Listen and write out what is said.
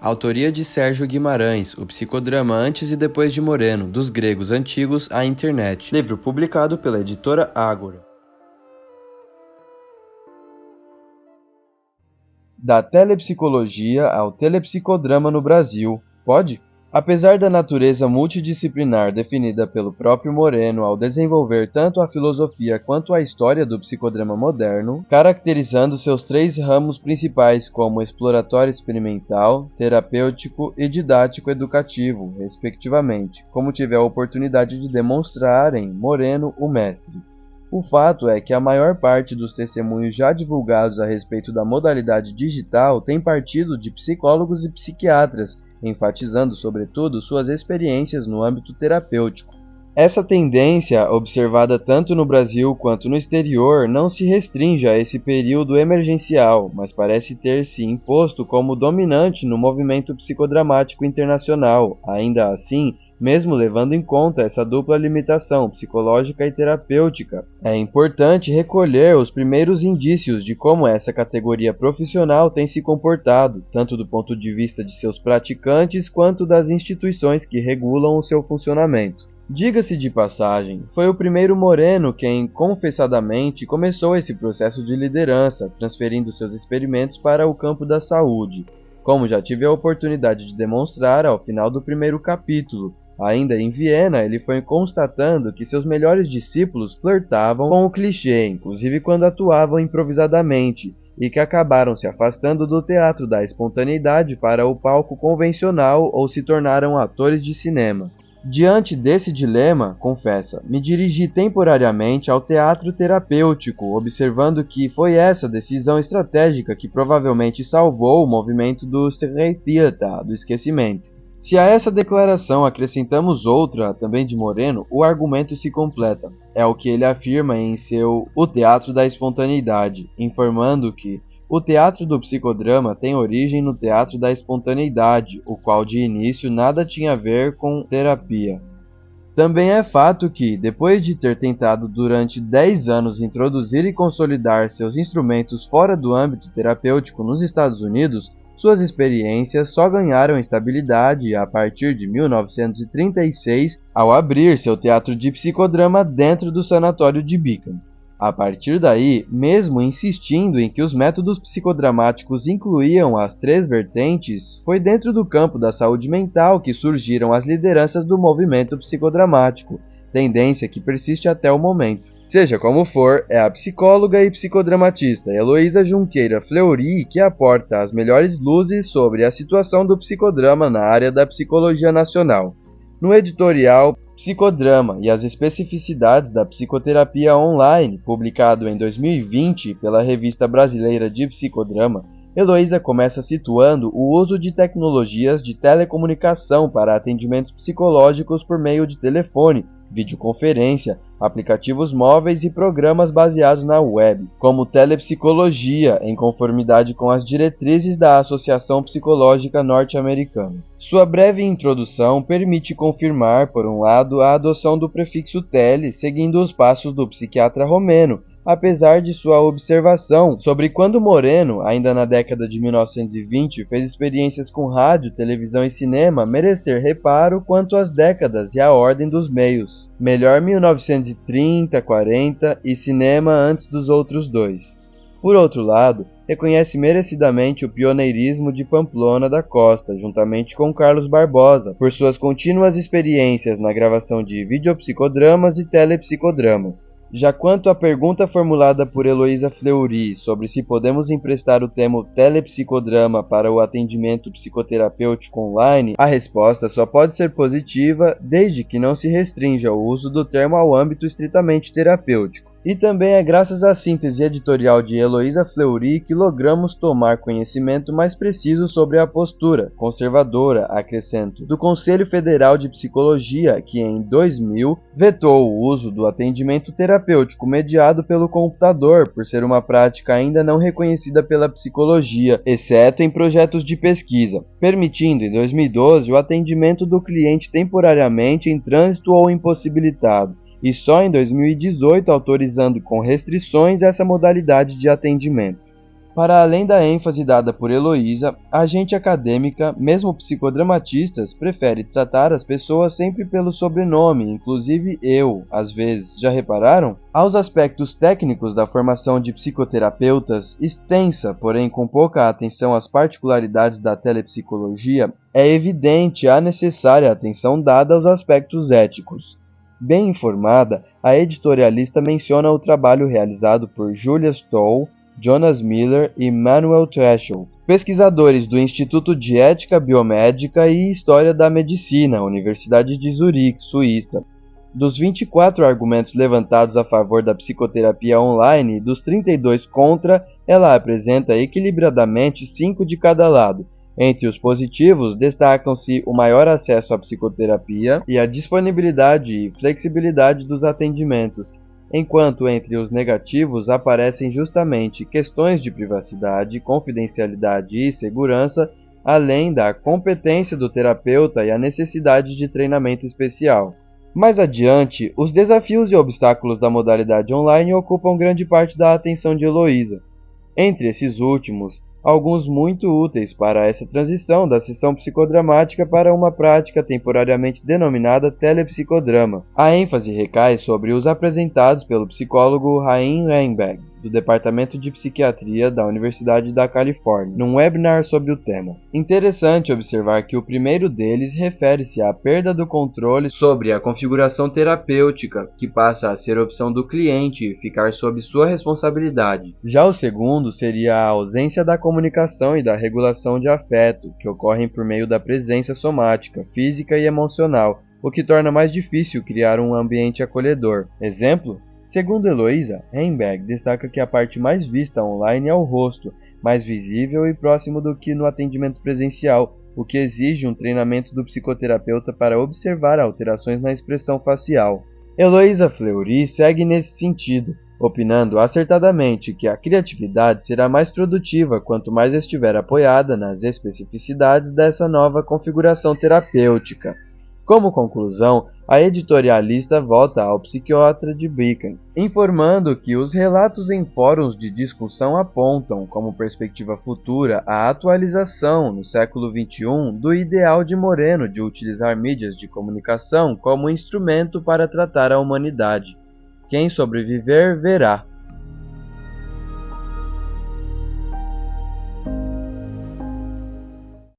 Autoria de Sérgio Guimarães, o psicodrama Antes e Depois de Moreno, dos gregos antigos à internet. Livro publicado pela editora Ágora. Da telepsicologia ao telepsicodrama no Brasil, pode? Apesar da natureza multidisciplinar definida pelo próprio Moreno ao desenvolver tanto a filosofia quanto a história do psicodrama moderno, caracterizando seus três ramos principais como exploratório experimental, terapêutico e didático-educativo, respectivamente, como tive a oportunidade de demonstrar em Moreno, o Mestre. O fato é que a maior parte dos testemunhos já divulgados a respeito da modalidade digital tem partido de psicólogos e psiquiatras, enfatizando, sobretudo, suas experiências no âmbito terapêutico. Essa tendência, observada tanto no Brasil quanto no exterior, não se restringe a esse período emergencial, mas parece ter se imposto como dominante no movimento psicodramático internacional. Ainda assim, mesmo levando em conta essa dupla limitação psicológica e terapêutica, é importante recolher os primeiros indícios de como essa categoria profissional tem se comportado, tanto do ponto de vista de seus praticantes quanto das instituições que regulam o seu funcionamento. Diga-se de passagem, foi o primeiro Moreno quem, confessadamente, começou esse processo de liderança, transferindo seus experimentos para o campo da saúde, como já tive a oportunidade de demonstrar ao final do primeiro capítulo. Ainda em Viena, ele foi constatando que seus melhores discípulos flertavam com o clichê, inclusive quando atuavam improvisadamente, e que acabaram se afastando do teatro da espontaneidade para o palco convencional ou se tornaram atores de cinema. Diante desse dilema, confessa, me dirigi temporariamente ao teatro terapêutico, observando que foi essa decisão estratégica que provavelmente salvou o movimento do Streittheater, do esquecimento. Se a essa declaração acrescentamos outra, também de Moreno, o argumento se completa. É o que ele afirma em seu O Teatro da Espontaneidade, informando que o teatro do psicodrama tem origem no teatro da espontaneidade, o qual de início nada tinha a ver com terapia. Também é fato que, depois de ter tentado durante 10 anos introduzir e consolidar seus instrumentos fora do âmbito terapêutico nos Estados Unidos, suas experiências só ganharam estabilidade a partir de 1936, ao abrir seu teatro de psicodrama dentro do sanatório de Beacon. A partir daí, mesmo insistindo em que os métodos psicodramáticos incluíam as três vertentes, foi dentro do campo da saúde mental que surgiram as lideranças do movimento psicodramático, tendência que persiste até o momento. Seja como for, é a psicóloga e psicodramatista Heloísa Junqueira Fleury que aporta as melhores luzes sobre a situação do psicodrama na área da psicologia nacional. No editorial Psicodrama e as especificidades da psicoterapia online, publicado em 2020 pela Revista Brasileira de Psicodrama, Heloísa começa situando o uso de tecnologias de telecomunicação para atendimentos psicológicos por meio de telefone, videoconferência, aplicativos móveis e programas baseados na web, como telepsicologia, em conformidade com as diretrizes da Associação Psicológica Norte-Americana. Sua breve introdução permite confirmar, por um lado, a adoção do prefixo tele, seguindo os passos do psiquiatra romeno, apesar de sua observação sobre quando Moreno, ainda na década de 1920, fez experiências com rádio, televisão e cinema, merecer reparo quanto às décadas e à ordem dos meios. Melhor 1930, 40 e cinema antes dos outros dois. Por outro lado, reconhece merecidamente o pioneirismo de Pamplona da Costa, juntamente com Carlos Barbosa, por suas contínuas experiências na gravação de videopsicodramas e telepsicodramas. Já quanto à pergunta formulada por Heloísa Fleury sobre se podemos emprestar o termo telepsicodrama para o atendimento psicoterapêutico online, a resposta só pode ser positiva desde que não se restrinja o uso do termo ao âmbito estritamente terapêutico. E também é graças à síntese editorial de Heloísa Fleury que logramos tomar conhecimento mais preciso sobre a postura, conservadora, acrescento, do Conselho Federal de Psicologia, que em 2000 vetou o uso do atendimento terapêutico mediado pelo computador, por ser uma prática ainda não reconhecida pela psicologia, exceto em projetos de pesquisa, permitindo em 2012 o atendimento do cliente temporariamente em trânsito ou impossibilitado, e só em 2018 autorizando com restrições essa modalidade de atendimento. Para além da ênfase dada por Heloísa, a agente acadêmica, mesmo psicodramatistas, prefere tratar as pessoas sempre pelo sobrenome, inclusive eu, às vezes. Já repararam? Aos aspectos técnicos da formação de psicoterapeutas, extensa, porém com pouca atenção às particularidades da telepsicologia, é evidente a necessária atenção dada aos aspectos éticos. Bem informada, a editorialista menciona o trabalho realizado por Julia Stoll, Jonas Miller e Manuel Treschel, pesquisadores do Instituto de Ética Biomédica e História da Medicina, Universidade de Zurique, Suíça. Dos 24 argumentos levantados a favor da psicoterapia online e dos 32 contra, ela apresenta equilibradamente 5 de cada lado. Entre os positivos, destacam-se o maior acesso à psicoterapia e a disponibilidade e flexibilidade dos atendimentos, enquanto entre os negativos aparecem justamente questões de privacidade, confidencialidade e segurança, além da competência do terapeuta e a necessidade de treinamento especial. Mais adiante, os desafios e obstáculos da modalidade online ocupam grande parte da atenção de Heloísa. Entre esses últimos, alguns muito úteis para essa transição da sessão psicodramática para uma prática temporariamente denominada telepsicodrama. A ênfase recai sobre os apresentados pelo psicólogo Chaim Lemberg, do Departamento de Psiquiatria da Universidade da Califórnia, num webinar sobre o tema. Interessante observar que o primeiro deles refere-se à perda do controle sobre a configuração terapêutica, que passa a ser opção do cliente e ficar sob sua responsabilidade. Já o segundo seria a ausência da comunicação e da regulação de afeto, que ocorrem por meio da presença somática, física e emocional, o que torna mais difícil criar um ambiente acolhedor. Exemplo? Segundo Heloísa, Lemberg destaca que a parte mais vista online é o rosto, mais visível e próximo do que no atendimento presencial, o que exige um treinamento do psicoterapeuta para observar alterações na expressão facial. Heloísa Fleury segue nesse sentido, opinando acertadamente que a criatividade será mais produtiva quanto mais estiver apoiada nas especificidades dessa nova configuração terapêutica. Como conclusão, a editorialista volta ao psiquiatra de Beacon, informando que os relatos em fóruns de discussão apontam, como perspectiva futura, a atualização, no século XXI, do ideal de Moreno de utilizar mídias de comunicação como instrumento para tratar a humanidade. Quem sobreviver, verá.